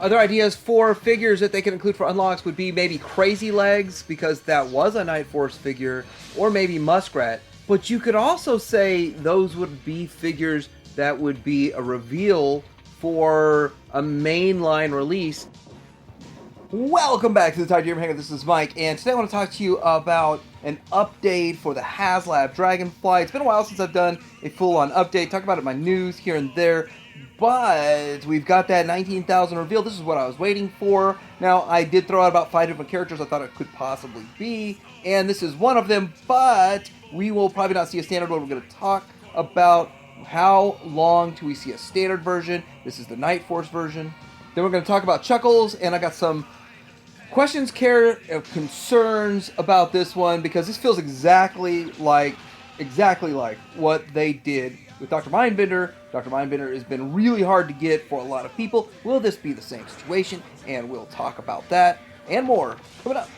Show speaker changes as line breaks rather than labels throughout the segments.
Other ideas for figures that they can include for unlocks would be maybe Crazyleggs, because that was a Night Force figure, or maybe Muskrat. But you could also say those would be figures that would be a reveal for a mainline release. Welcome back to the Tide Dream Hangout. This is Mike, and today I want to talk to you about an update for the Haslab Dragonfly. It's been a while since I've done a full-on update, talk about it in my news here and there, but we've got that 19,000 reveal. This is what I was waiting for. Now, I did throw out about 5 different characters I thought it could possibly be, and this is one of them, but we will probably not see a standard one. We're going to talk about how long till we see a standard version. This is the Night Force version. Then we're going to talk about Chuckles, and I got some questions, concerns about this one, because this feels exactly like what they did with Dr. Mindbender. Dr. Mindbender has been really hard to get for a lot of people. Will this be the same situation? And we'll talk about that and more coming up.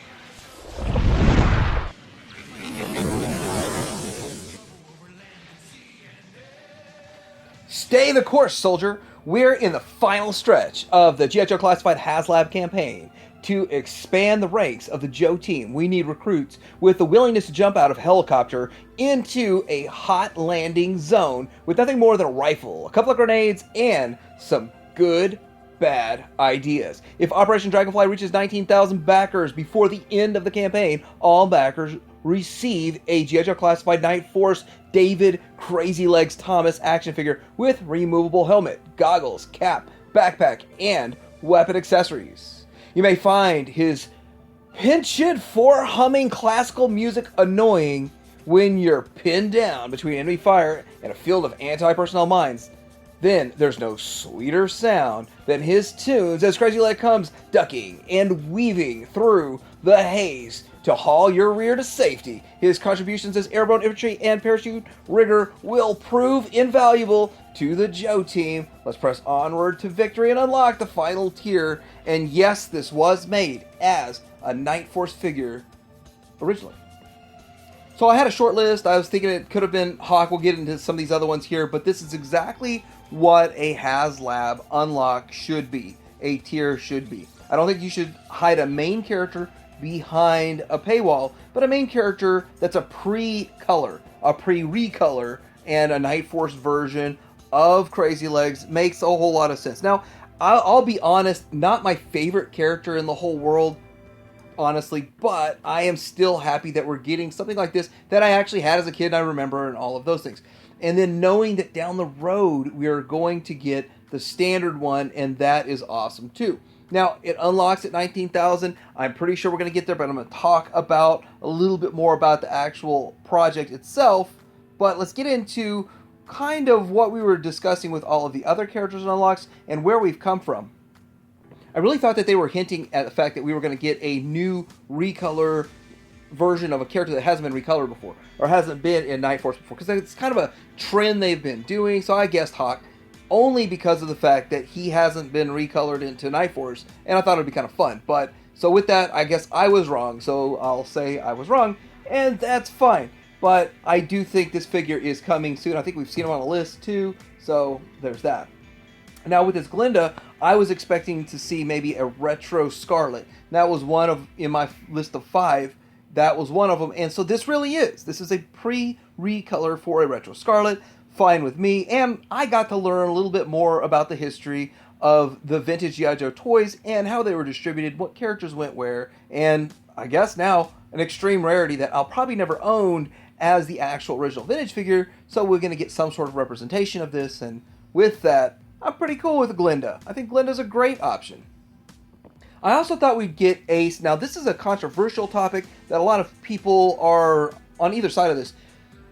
Stay the course, soldier. We're in the final stretch of the G.I. Joe Classified Haslab campaign. To expand the ranks of the Joe team, we need recruits with the willingness to jump out of a helicopter into a hot landing zone with nothing more than a rifle, a couple of grenades, and some good, bad ideas. If Operation Dragonfly reaches 19,000 backers before the end of the campaign, all backers receive a G.I. Joe Classified Night Force David Crazyleggs Thomas action figure with removable helmet, goggles, cap, backpack, and weapon accessories. You may find his penchant for humming classical music annoying when you're pinned down between enemy fire and a field of anti-personnel mines. Then there's no sweeter sound than his tunes as Crazyleggs comes ducking and weaving through the haze to haul your rear to safety. His contributions as airborne infantry and parachute rigger will prove invaluable to the Joe team. Let's press onward to victory and unlock the final tier. And yes, this was made as a Night Force figure originally. So I had a short list. I was thinking it could have been Hawk. We'll get into some of these other ones here, but this is exactly what a Haslab unlock should be. A tier should be. I don't think you should hide a main character behind a paywall, but a main character that's a pre-recolor, and a Night Force version of Crazyleggs makes a whole lot of sense. Now, I'll be honest, not my favorite character in the whole world, honestly, but I am still happy that we're getting something like this that I actually had as a kid and I remember, and all of those things. And then knowing that down the road we are going to get the standard one, and that is awesome too. Now, it unlocks at 19,000. I'm pretty sure we're going to get there, but I'm going to talk about a little bit more about the actual project itself. But let's get into kind of what we were discussing with all of the other characters and unlocks and where we've come from. I really thought that they were hinting at the fact that we were going to get a new recolor version of a character that hasn't been recolored before, or hasn't been in Night Force before, because it's kind of a trend they've been doing. So I guessed Hawk, only because of the fact that he hasn't been recolored into Night Force, and I thought it would be kind of fun. But so with that, I guess I was wrong, so I'll say I was wrong, and that's fine. But I do think this figure is coming soon. I think we've seen him on the list too, so there's that. Now with this Glinda, I was expecting to see maybe a retro Scarlet. That was one of, in my list of 5, that was one of them, and so this really is. This is a pre-recolor for a retro Scarlet. Fine with me, and I got to learn a little bit more about the history of the vintage G.I. Joe toys and how they were distributed, what characters went where, and I guess now an extreme rarity that I'll probably never own as the actual original vintage figure, so we're going to get some sort of representation of this, and with that, I'm pretty cool with Glinda. I think Glinda's a great option. I also thought we'd get Ace. Now, this is a controversial topic that a lot of people are on either side of this.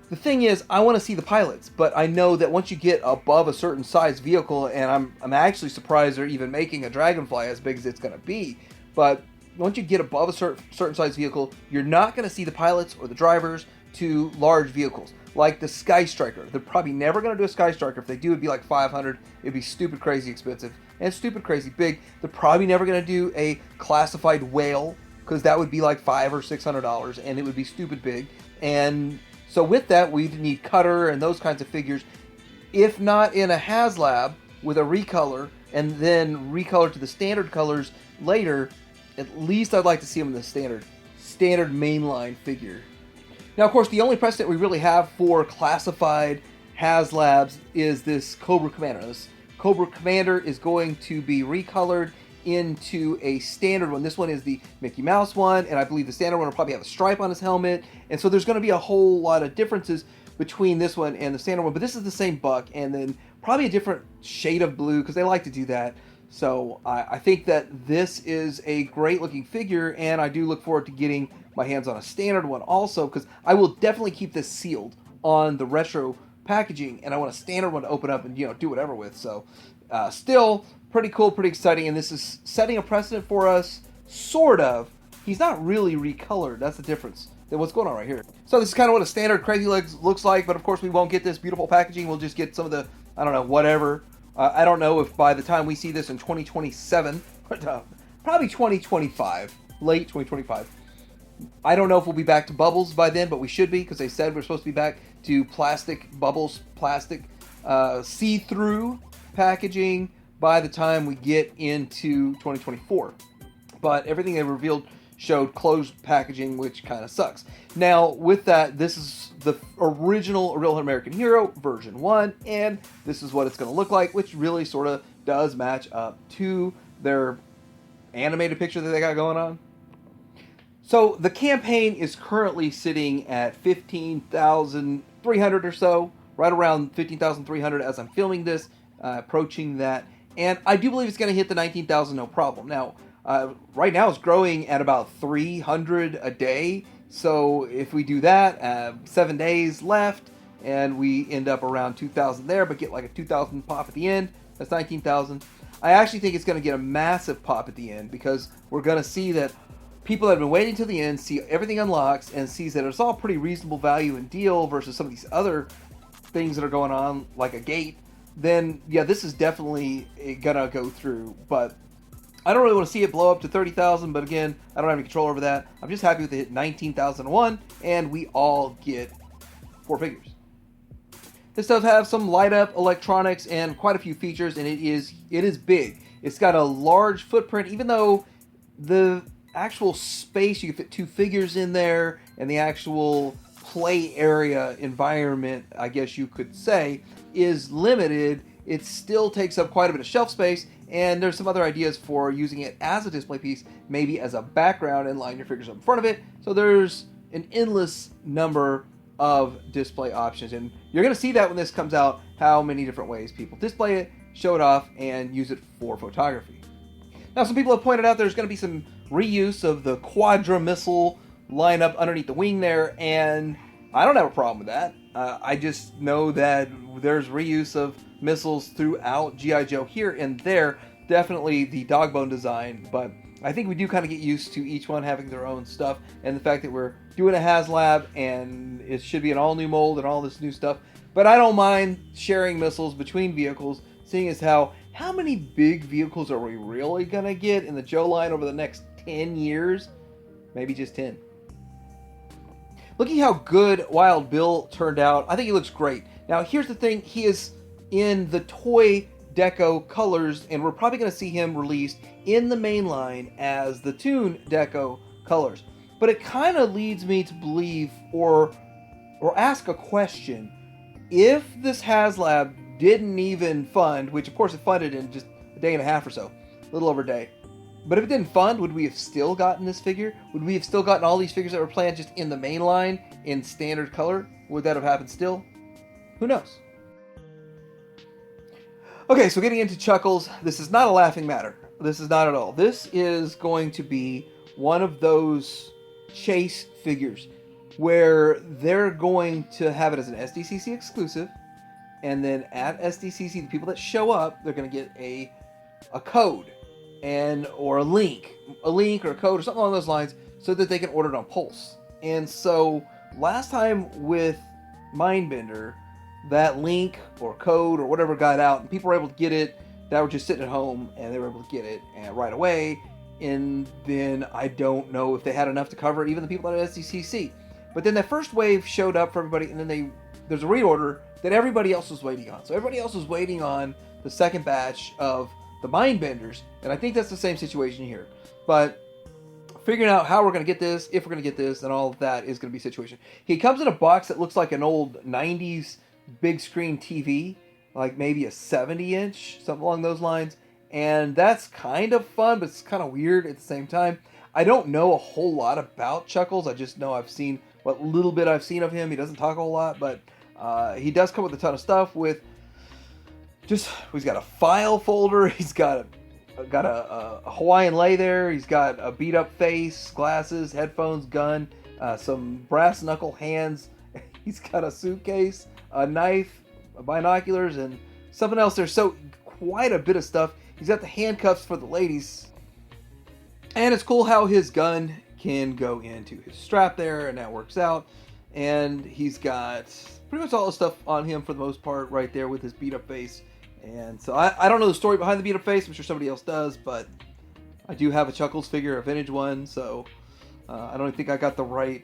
The thing is, I want to see the pilots, but I know that once you get above a certain size vehicle, and I'm actually surprised they're even making a Dragonfly as big as it's going to be, but once you get above a certain size vehicle, you're not going to see the pilots or the drivers to large vehicles, like the Sky Striker. They're probably never going to do a Sky Striker. If they do, it'd be like 500. It'd be stupid crazy expensive and stupid crazy big. They're probably never going to do a classified Whale, because that would be like $500 or $600, and it would be stupid big. And So with that, we need Cutter and those kinds of figures. If not in a Haslab with a recolor, and then recolor to the standard colors later, at least I'd like to see them in the standard mainline figure. Now, of course, the only precedent we really have for classified Haslabs is this Cobra Commander. This Cobra Commander is going to be recolored into a standard one. This one is the Mickey Mouse one, and I believe the standard one will probably have a stripe on his helmet, and so there's going to be a whole lot of differences between this one and the standard one, but this is the same buck, and then probably a different shade of blue, because they like to do that. So I think that this is a great looking figure, and I do look forward to getting my hands on a standard one also, because I will definitely keep this sealed on the retro packaging, and I want a standard one to open up and do whatever with. So still pretty cool, pretty exciting, and this is setting a precedent for us, sort of. He's not really recolored, that's the difference than what's going on right here. So this is kind of what a standard Crazyleggs looks like, but of course we won't get this beautiful packaging. We'll just get some of the, I don't know, whatever. I don't know if by the time we see this in 2027, probably 2025, late 2025. I don't know if we'll be back to bubbles by then, but we should be, because they said we're supposed to be back to plastic bubbles, plastic see-through packaging by the time we get into 2024. But everything they revealed showed closed packaging, which kind of sucks. Now, with that, this is the original Real American Hero version 1, and this is what it's going to look like, which really sort of does match up to their animated picture that they got going on. So the campaign is currently sitting at 15,300 or so, right around 15,300 as I'm filming this, approaching that. And I do believe it's going to hit the 19,000 no problem. Now, right now it's growing at about 300 a day. So if we do that, 7 days left, and we end up around 2,000 there, but get like a 2,000 pop at the end, that's 19,000. I actually think it's going to get a massive pop at the end, because we're going to see that people that have been waiting till the end see everything unlocks and sees that it's all pretty reasonable value and deal versus some of these other things that are going on, like a gate. Then yeah, this is definitely gonna go through. But I don't really want to see it blow up to 30,000, but again, I don't have any control over that. I'm just happy with it hit 19,001, and we all get 4 figures. This does have some light up electronics and quite a few features, and it is big. It's got a large footprint, even though the actual space, you can fit 2 figures in there, and the actual play area environment, I guess you could say, is limited. It still takes up quite a bit of shelf space, and there's some other ideas for using it as a display piece, maybe as a background, and line your figures up in front of it. So there's an endless number of display options, and you're going to see that when this comes out, how many different ways people display it, show it off, and use it for photography. Now, some people have pointed out there's going to be some reuse of the Quadra missile lineup underneath the wing there, and I don't have a problem with that. I just know that there's reuse of missiles throughout G.I. Joe here and there. Definitely the Dogbone design, but I think we do kind of get used to each one having their own stuff, and the fact that we're doing a Haslab and it should be an all-new mold and all this new stuff. But I don't mind sharing missiles between vehicles, seeing as how many big vehicles are we really going to get in the Joe line over the next 10 years? Maybe just 10. Looking how good Wild Bill turned out, I think he looks great. Now, here's the thing. He is in the toy deco colors, and we're probably going to see him released in the main line as the Toon deco colors. But it kind of leads me to believe or ask a question. If this Haslab didn't even fund, which of course it funded in just a day and a half or so, a little over a day, but if it didn't fund, would we have still gotten this figure? Would we have still gotten all these figures that were planned just in the main line in standard color? Would that have happened still? Who knows? Okay, so getting into Chuckles, this is not a laughing matter. This is not at all. This is going to be one of those chase figures where they're going to have it as an Sdcc exclusive, and then at Sdcc, the people that show up, they're going to get a code or a link or a code or something along those lines, so that they can order it on Pulse. And so last time with Mindbender, that link or code or whatever got out, and people were able to get it that were just sitting at home, and they were able to get it right away. And then I don't know if they had enough to cover even the people at SDCC. But then the first wave showed up for everybody, and then there's a reorder that everybody else was waiting on. So everybody else was waiting on the second batch of the Mindbenders, and I think that's the same situation here. But figuring out how we're going to get this, if we're going to get this, and all of that is going to be a situation. He comes in a box that looks like an old 90s big screen TV, like maybe a 70-inch, something along those lines. And that's kind of fun, but it's kind of weird at the same time. I don't know a whole lot about Chuckles. I just know I've seen what little bit I've seen of him. He doesn't talk a whole lot, but he does come with a ton of stuff. He's got a file folder. He's got a Hawaiian lei there. He's got a beat up face, glasses, headphones, gun, some brass knuckle hands. He's got a suitcase, a knife, binoculars, and something else there. So quite a bit of stuff. He's got the handcuffs for the ladies. And it's cool how his gun can go into his strap there, and that works out. And he's got pretty much all the stuff on him for the most part right there with his beat up face. And so I don't know the story behind the beat up face. I'm sure somebody else does, but I do have a Chuckles figure, a vintage one. So I don't think I got the right.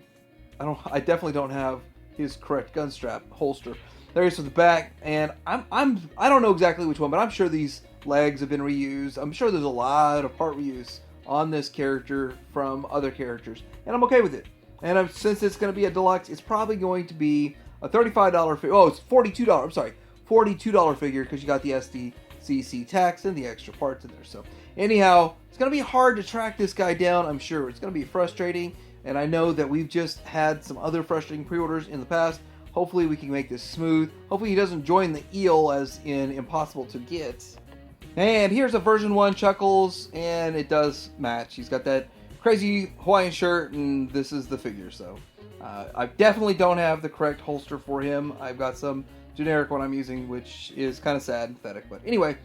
I definitely don't have his correct gun strap holster. There he is from the back, and I don't know exactly which one, but I'm sure these legs have been reused. I'm sure there's a lot of part reuse on this character from other characters, and I'm okay with it. And since it's going to be a deluxe, it's probably going to be a $35 figure. Oh, it's $42. I'm sorry, $42 figure because you got the Sdcc tax and the extra parts in there. So anyhow, it's going to be hard to track this guy down. I'm sure it's going to be frustrating, and I know that we've just had some other frustrating pre-orders in the past. Hopefully we can make this smooth. Hopefully he doesn't join the eel as in impossible to get. And here's a version 1 Chuckles, and it does match. He's got that crazy Hawaiian shirt, and this is the figure. So I definitely don't have the correct holster for him. I've got some generic one I'm using, which is kind of sad and pathetic. But anyway,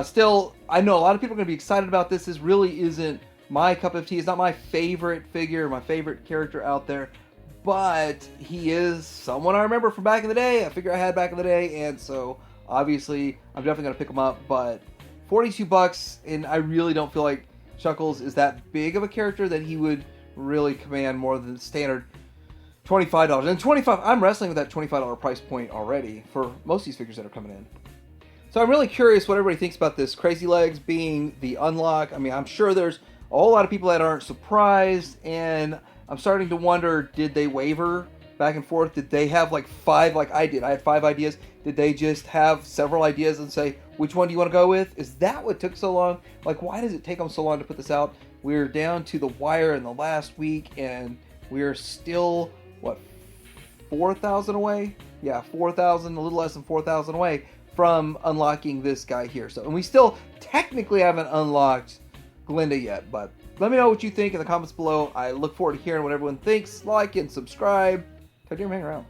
still, I know a lot of people are going to be excited about this. This really isn't my cup of tea. It's not my favorite figure, my favorite character out there. But he is someone I remember from back in the day, a figure I had back in the day, and so obviously I'm definitely going to pick him up. But $42, and I really don't feel like Chuckles is that big of a character that he would really command more than the standard $25. And $25, I'm wrestling with that $25 price point already for most of these figures that are coming in. So I'm really curious what everybody thinks about this Crazyleggs being the unlock. I mean, I'm sure there's a whole lot of people that aren't surprised, and I'm starting to wonder, did they waver back and forth? Did they have like 5 like I did? I had 5 ideas. Did they just have several ideas and say, which one do you want to go with? Is that what took so long? Like, why does it take them so long to put this out? We're down to the wire in the last week, and we're still, 4,000 away? Yeah, 4,000, a little less than 4,000 away from unlocking this guy here. So, and we still technically haven't unlocked Glinda yet, but let me know what you think in the comments below. I look forward to hearing what everyone thinks. Like and subscribe. Hang around.